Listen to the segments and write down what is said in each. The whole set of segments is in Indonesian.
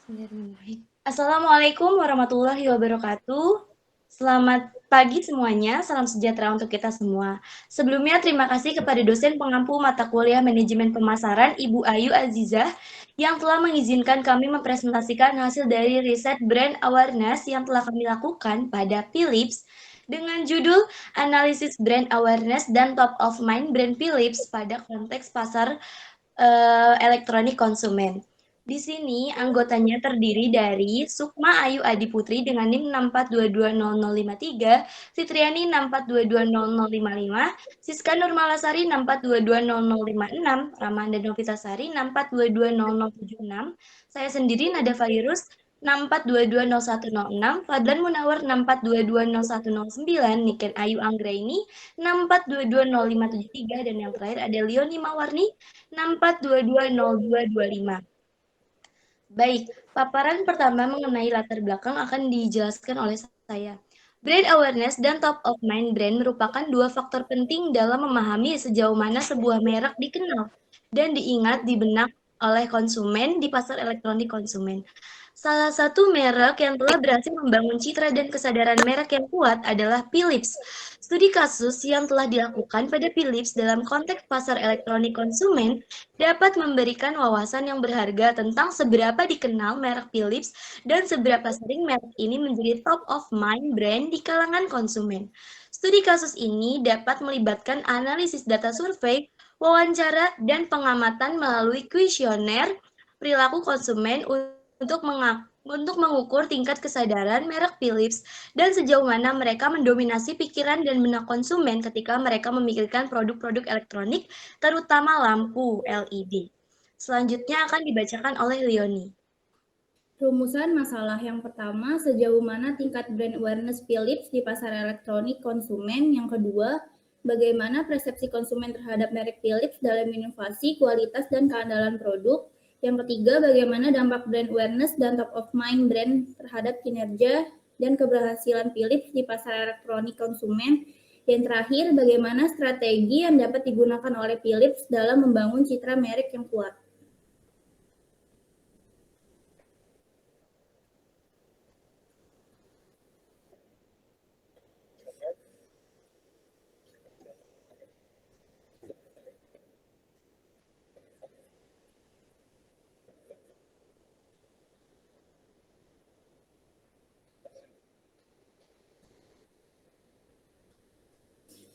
Bismillahirrahmanirrahim. Assalamualaikum warahmatullahi wabarakatuh. Selamat pagi semuanya, salam sejahtera untuk kita semua. Sebelumnya terima kasih kepada dosen pengampu mata kuliah manajemen pemasaran Ibu Ayu Azizah yang telah mengizinkan kami mempresentasikan hasil dari riset brand awareness yang telah kami lakukan pada Philips dengan judul Analisis Brand Awareness dan Top of Mind Brand Philips pada konteks pasar elektronik konsumen. Di sini anggotanya terdiri dari Sukma Ayu Adiputri dengan NIM 642200053, Fitriani 642200055, Siska Nurmalasari 6422056, Ramanda Novitasari 6422076, saya sendiri Nada Fairuz 6422106, Fadlan Munawar 642209109, Niken Ayu Anggraini 642200573, dan yang terakhir ada Leoni Mawarni 64220225. Baik, paparan pertama mengenai latar belakang akan dijelaskan oleh saya. Brand awareness dan top of mind brand merupakan dua faktor penting dalam memahami sejauh mana sebuah merek dikenal dan diingat di benak oleh konsumen di pasar elektronik konsumen. Salah satu merek yang telah berhasil membangun citra dan kesadaran merek yang kuat adalah Philips. Studi kasus yang telah dilakukan pada Philips dalam konteks pasar elektronik konsumen dapat memberikan wawasan yang berharga tentang seberapa dikenal merek Philips dan seberapa sering merek ini menjadi top of mind brand di kalangan konsumen. Studi kasus ini dapat melibatkan analisis data survei, wawancara, dan pengamatan melalui kuesioner perilaku konsumen untuk mengukur tingkat kesadaran merek Philips dan sejauh mana mereka mendominasi pikiran dan benak konsumen ketika mereka memikirkan produk-produk elektronik, terutama lampu LED. Selanjutnya akan dibacakan oleh Leoni. Rumusan masalah yang pertama, sejauh mana tingkat brand awareness Philips di pasar elektronik konsumen. Yang kedua, bagaimana persepsi konsumen terhadap merek Philips dalam inovasi, kualitas, dan keandalan produk. Yang ketiga, bagaimana dampak brand awareness dan top of mind brand terhadap kinerja dan keberhasilan Philips di pasar elektronik konsumen. Yang terakhir, bagaimana strategi yang dapat digunakan oleh Philips dalam membangun citra merek yang kuat.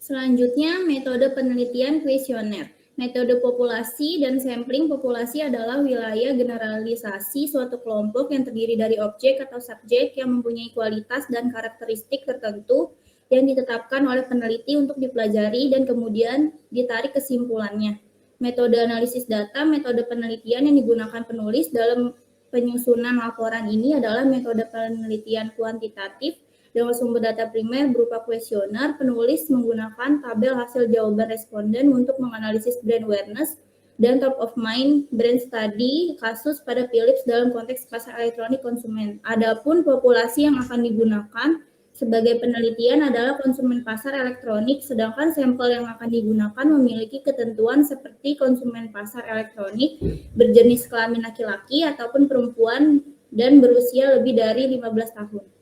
Selanjutnya, metode penelitian kuesioner. Metode populasi dan sampling populasi adalah wilayah generalisasi suatu kelompok yang terdiri dari objek atau subjek yang mempunyai kualitas dan karakteristik tertentu yang ditetapkan oleh peneliti untuk dipelajari dan kemudian ditarik kesimpulannya. Metode analisis data, metode penelitian yang digunakan penulis dalam penyusunan laporan ini adalah metode penelitian kuantitatif. Dengan sumber data primer berupa kuesioner, penulis menggunakan tabel hasil jawaban responden untuk menganalisis brand awareness dan top of mind brand study kasus pada Philips dalam konteks pasar elektronik konsumen. Adapun populasi yang akan digunakan sebagai penelitian adalah konsumen pasar elektronik, sedangkan sampel yang akan digunakan memiliki ketentuan seperti konsumen pasar elektronik berjenis kelamin laki-laki ataupun perempuan dan berusia lebih dari 15 tahun.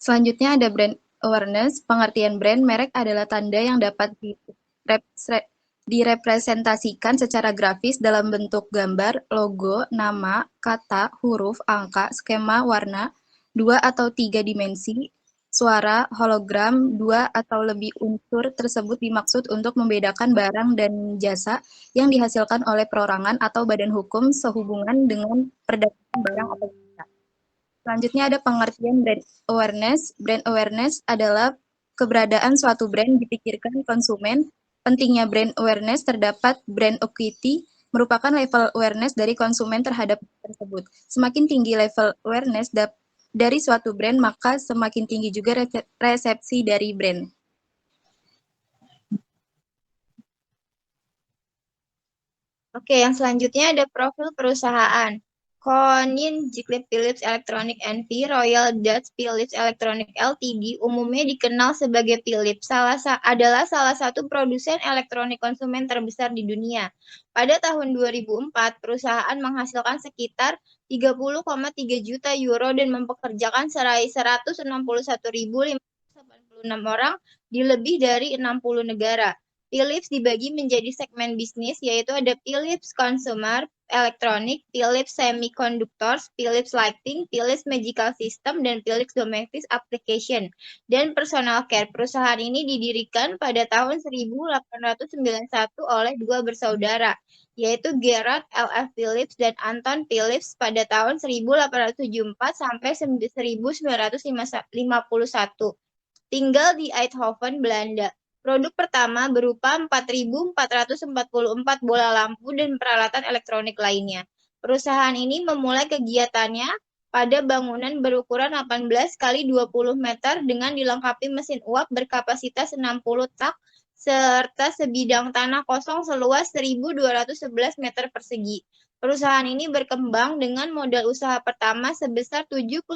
Selanjutnya ada brand awareness. Pengertian brand merek adalah tanda yang dapat direpresentasikan secara grafis dalam bentuk gambar, logo, nama, kata, huruf, angka, skema, warna, 2 atau 3 dimensi, suara, hologram, 2 atau lebih unsur tersebut dimaksud untuk membedakan barang dan jasa yang dihasilkan oleh perorangan atau badan hukum sehubungan dengan perdagangan barang atau jasa. Selanjutnya ada pengertian brand awareness. Brand awareness adalah keberadaan suatu brand dipikirkan konsumen. Pentingnya brand awareness terdapat brand equity merupakan level awareness dari konsumen terhadap tersebut. Semakin tinggi level awareness dari suatu brand, maka semakin tinggi juga resepsi dari brand. Oke, yang selanjutnya ada profil perusahaan. Corning Jaclyn Phillips Electronic N.V. Royal Dutch Philips Electronic Ltd. Umumnya dikenal sebagai Philips, adalah salah satu produsen elektronik konsumen terbesar di dunia. Pada tahun 2004, perusahaan menghasilkan sekitar 30,3 juta euro dan mempekerjakan 161.586 orang di lebih dari 60 negara. Philips dibagi menjadi segmen bisnis, yaitu ada Philips Consumer Electronic, Philips Semiconductors, Philips Lighting, Philips Medical System, dan Philips Domestic Application. Dan Personal Care. Perusahaan ini didirikan pada tahun 1891 oleh dua bersaudara, yaitu Gerard L.F. Philips dan Anton Philips pada tahun 1874 sampai 1951. Tinggal di Eindhoven, Belanda. Produk pertama berupa 4.444 bola lampu dan peralatan elektronik lainnya. Perusahaan ini memulai kegiatannya pada bangunan berukuran 18 kali 20 meter dengan dilengkapi mesin uap berkapasitas 60 tak serta sebidang tanah kosong seluas 1.211 meter persegi. Perusahaan ini berkembang dengan modal usaha pertama sebesar 75.000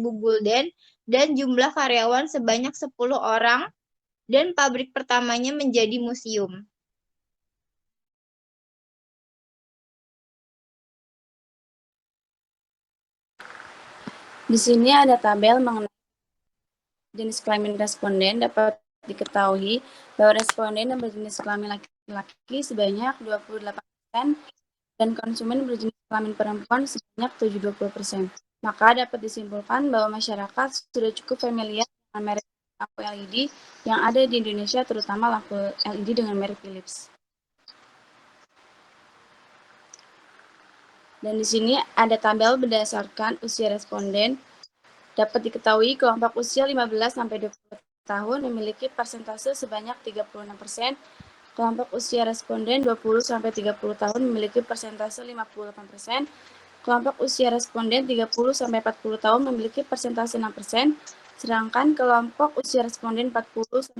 gulden dan jumlah karyawan sebanyak 10 orang, dan pabrik pertamanya menjadi museum. Di sini ada tabel mengenai jenis kelamin responden. Dapat diketahui bahwa responden yang berjenis kelamin laki-laki sebanyak 28% dan konsumen berjenis kelamin perempuan sebanyak 20%. Maka dapat disimpulkan bahwa masyarakat sudah cukup familiar dengan merek lampu LED yang ada di Indonesia, terutama lampu LED dengan merek Philips. Dan di sini ada tabel berdasarkan usia responden. Dapat diketahui kelompok usia 15-20 tahun memiliki persentase sebanyak 36%, kelompok usia responden 20-30 tahun memiliki persentase 58%, kelompok usia responden 30-40 tahun memiliki persentase 6%, sedangkan kelompok usia responden 40-50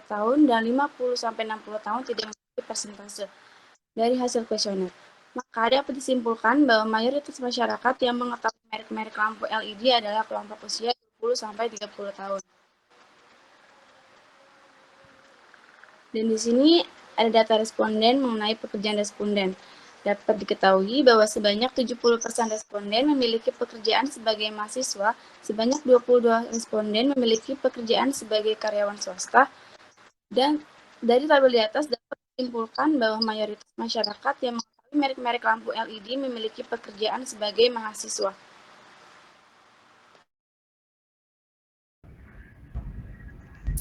tahun dan 50-60 tahun tidak memiliki persentase. Dari hasil kuesioner, maka dapat disimpulkan bahwa mayoritas masyarakat yang mengetahui merek-merek lampu LED adalah kelompok usia 20-30 tahun. Dan di sini ada data responden mengenai pekerjaan responden. Dapat diketahui bahwa sebanyak 70% responden memiliki pekerjaan sebagai mahasiswa, sebanyak 22 responden memiliki pekerjaan sebagai karyawan swasta, dan dari tabel di atas dapat disimpulkan bahwa mayoritas masyarakat yang mengetahui merek-merek lampu LED memiliki pekerjaan sebagai mahasiswa.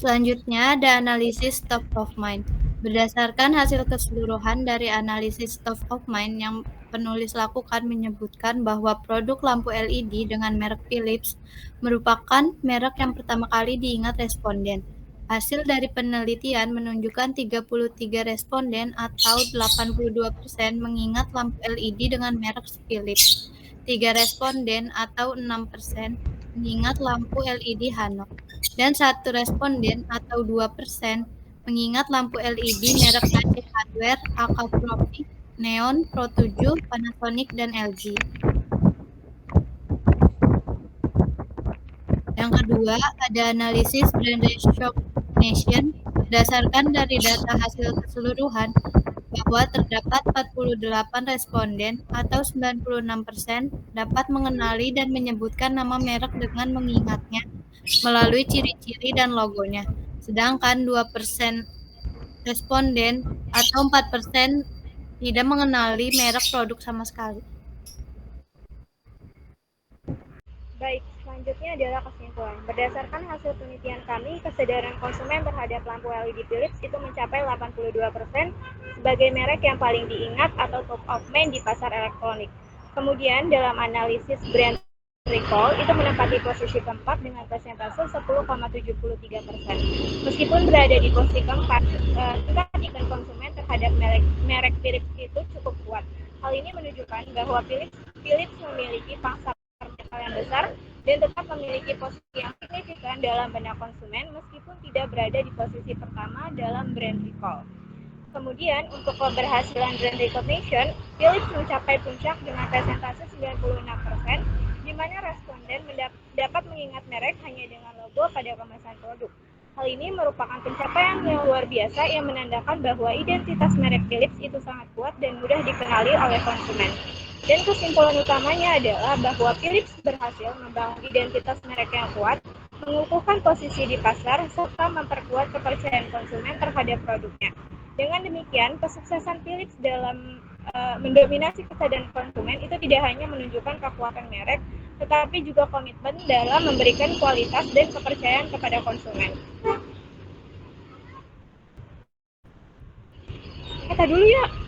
Selanjutnya ada analisis top of mind. Berdasarkan hasil keseluruhan dari analisis top of mind yang penulis lakukan menyebutkan bahwa produk lampu LED dengan merek Philips merupakan merek yang pertama kali diingat responden. Hasil dari penelitian menunjukkan 33 responden atau 82% mengingat lampu LED dengan merek Philips. 3 responden atau 6% mengingat lampu LED Hanok. Dan 1 responden atau 2% mengingat lampu LED merek AC Hardware, AK Profit, Neon, Pro7, Panasonic, dan LG. Yang kedua, ada analisis brand recognition. Berdasarkan dari data hasil keseluruhan, bahwa terdapat 48 responden atau 96% dapat mengenali dan menyebutkan nama merek dengan mengingatnya melalui ciri-ciri dan logonya. Sedangkan 2% responden atau 4% tidak mengenali merek produk sama sekali. Baik, selanjutnya adalah kesimpulan. Berdasarkan hasil penelitian kami, kesadaran konsumen terhadap lampu LED Philips itu mencapai 82% sebagai merek yang paling diingat atau top of mind di pasar elektronik. Kemudian dalam analisis brand recall itu menempati posisi keempat dengan persentase 10,73%. Meskipun berada di posisi keempat, tingkat iman konsumen terhadap merek Philips itu cukup kuat. Hal ini menunjukkan bahwa Philips memiliki pangsa yang besar dan tetap memiliki posisi yang signifikan dalam benak konsumen meskipun tidak berada di posisi pertama dalam brand recall. Kemudian untuk keberhasilan brand recognition, Philips mencapai puncak dengan persentase 96%, di mana responden dapat mengingat merek hanya dengan logo pada kemasan produk. Hal ini merupakan pencapaian yang luar biasa yang menandakan bahwa identitas merek Philips itu sangat kuat dan mudah dikenali oleh konsumen. Dan kesimpulan utamanya adalah bahwa Philips berhasil membangun identitas merek yang kuat, mengukuhkan posisi di pasar, serta memperkuat kepercayaan konsumen terhadap produknya. Dengan demikian, kesuksesan Philips dalam mendominasi kesadaran konsumen itu tidak hanya menunjukkan kekuatan merek, tetapi juga komitmen dalam memberikan kualitas dan kepercayaan kepada konsumen. Kata dulu ya.